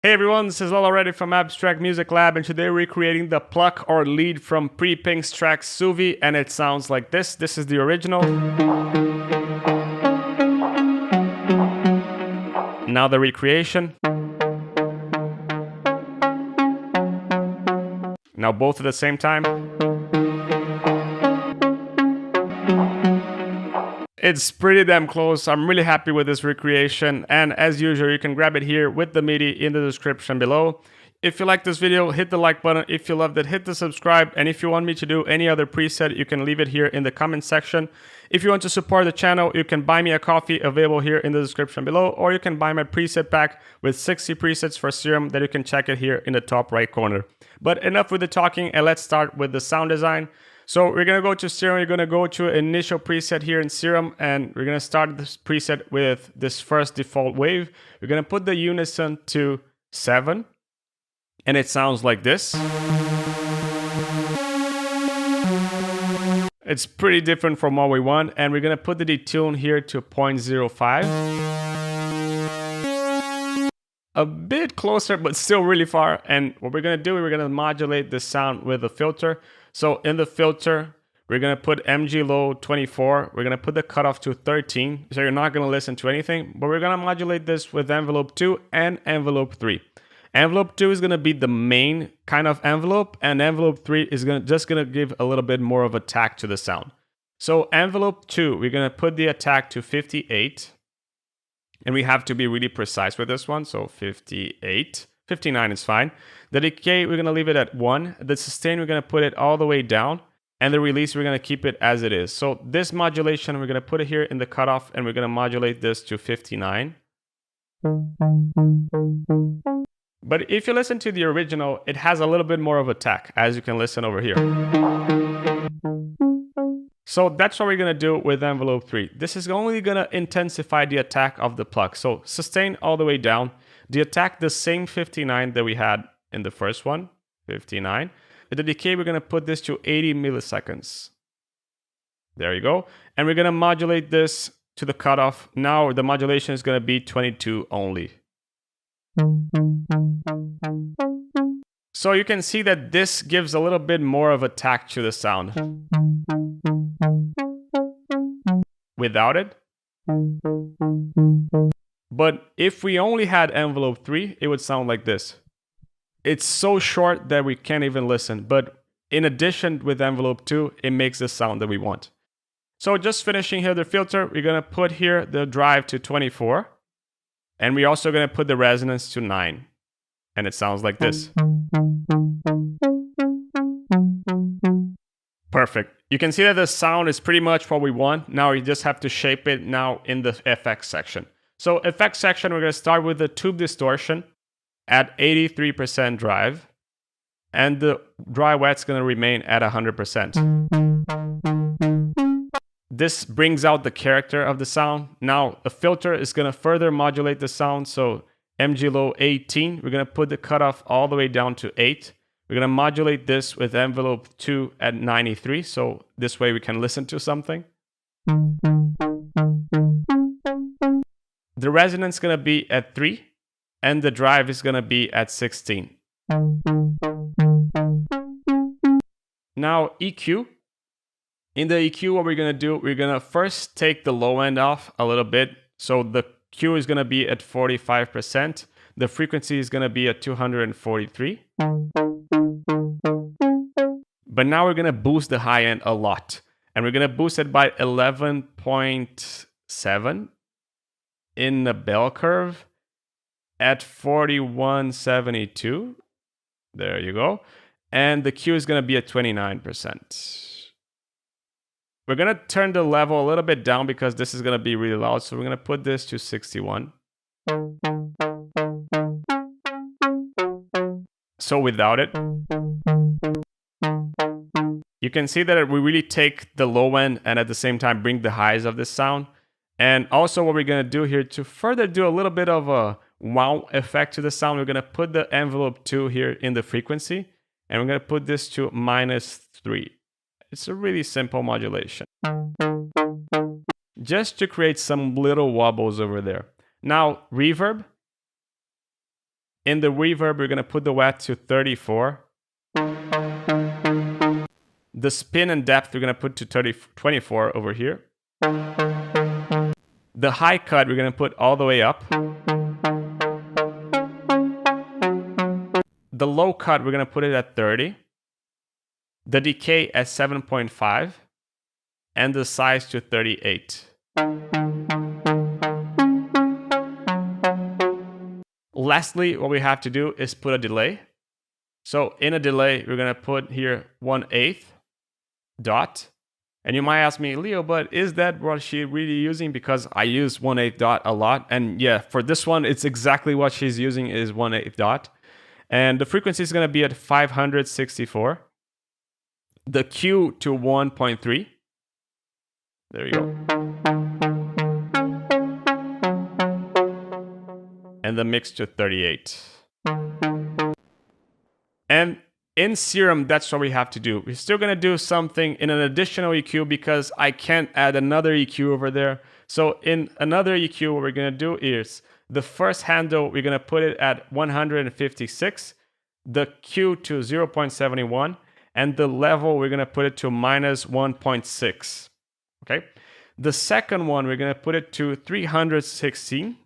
Hey everyone, this is Lal already from Abstrakt Music Lab, and today we're creating the pluck or lead from Pre-Pink's track Suvi, and it sounds like this. This is the original. Now the recreation. Now both at the same time. It's pretty damn close. I'm really happy with this recreation, and as usual, you can grab it here with the MIDI in the description below. If you like this video, hit the like button. If you loved it, hit the subscribe. And if you want me to do any other preset, you can leave it here in the comment section. If you want to support the channel, you can buy me a coffee available here in the description below, or you can buy my preset pack with 60 presets for Serum that you can check it here in the top right corner. But enough with the talking, and let's start with the sound design. So we're going to go to Serum, we're going to go to initial preset here in Serum, and we're going to start this preset with this first default wave. We're going to put the unison to 7, and it sounds like this. It's pretty different from what we want, and we're going to put the detune here to 0.05. A bit closer, but still really far. And what we're going to do, we're going to modulate this sound with a filter. So in the filter, we're going to put MG low 24. We're going to put the cutoff to 13. So you're not going to listen to anything, but we're going to modulate this with envelope 2 and envelope 3. Envelope 2 is going to be the main kind of envelope, and envelope 3 is just going to give a little bit more of attack to the sound. So envelope 2, we're going to put the attack to 58. And we have to be really precise with this one. So 58, 59 is fine. The decay, we're going to leave it at 1. The sustain, we're going to put it all the way down. And the release, we're going to keep it as it is. So this modulation, we're going to put it here in the cutoff, and we're going to modulate this to 59. But if you listen to the original, it has a little bit more of attack, as you can listen over here. So that's what we're going to do with envelope 3. This is only going to intensify the attack of the pluck. So sustain all the way down. The attack, the same 59 that we had in the first one, 59. With the decay, we're going to put this to 80 milliseconds. There you go. And we're going to modulate this to the cutoff. Now the modulation is going to be 22 only. So you can see that this gives a little bit more of attack to the sound. Without it. But if we only had envelope 3, it would sound like this. It's so short that we can't even listen. But in addition with envelope 2, it makes the sound that we want. So just finishing here the filter, we're going to put here the drive to 24. And we're also going to put the resonance to 9. And it sounds like this. Perfect. You can see that the sound is pretty much what we want. Now we just have to shape it now in the effects section. So effects section, we're going to start with the tube distortion at 83% drive. And the dry wet's going to remain at 100%. This brings out the character of the sound. Now a filter is going to further modulate the sound. So MG low 18, we're going to put the cutoff all the way down to 8. We're going to modulate this with envelope 2 at 93, so this way we can listen to something. The resonance is going to be at 3, and the drive is going to be at 16. Now EQ. In the EQ, what we're going to do, we're going to first take the low end off a little bit. So the Q is going to be at 45%. The frequency is going to be at 243. But now we're going to boost the high end a lot. And we're going to boost it by 11.7 in the bell curve at 4172. There you go. And the Q is going to be at 29%. We're going to turn the level a little bit down because this is going to be really loud. So we're going to put this to 61. So without it, you can see that we really take the low end and at the same time bring the highs of this sound. And also what we're going to do here to further do a little bit of a wow effect to the sound, we're going to put the envelope 2 here in the frequency. And we're going to put this to -3. It's a really simple modulation. Just to create some little wobbles over there. Now, reverb. In the reverb, we're going to put the wet to 34. The spin and depth, we're going to put to 24 over here. The high cut, we're going to put all the way up. The low cut, we're going to put it at 30. The decay at 7.5. And the size to 38. Lastly, what we have to do is put a delay. So in a delay, we're going to put here 1/8 dot. And you might ask me, Leo, but is that what she's really using? Because I use 1/8 dot a lot. And yeah, for this one, it's exactly what she's using is 1/8 dot. And the frequency is going to be at 564. The Q to 1.3. There you go. And the mix to 38. And in Serum, that's what we have to do. We're still going to do something in an additional EQ because I can't add another EQ over there. So in another EQ, what we're going to do is the first handle, we're going to put it at 156, the Q to 0.71, and the level, we're going to put it to -1.6. Okay. The second one, we're going to put it to 316.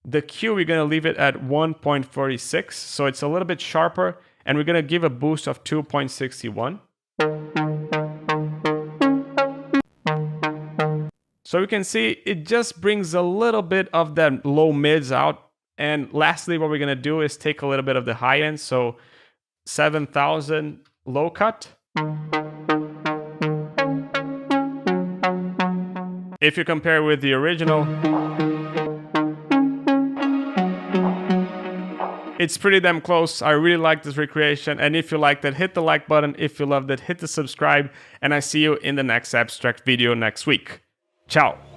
The Q, we're going to leave it at 1.46. So it's a little bit sharper. And we're going to give a boost of 2.61. So you can see it just brings a little bit of that low mids out. And lastly, what we're going to do is take a little bit of the high end. So 7,000 low cut. If you compare with the original, it's pretty damn close. I really like this recreation. And if you liked it, hit the like button. If you loved it, hit the subscribe. And I see you in the next Abstrakt video next week. Ciao.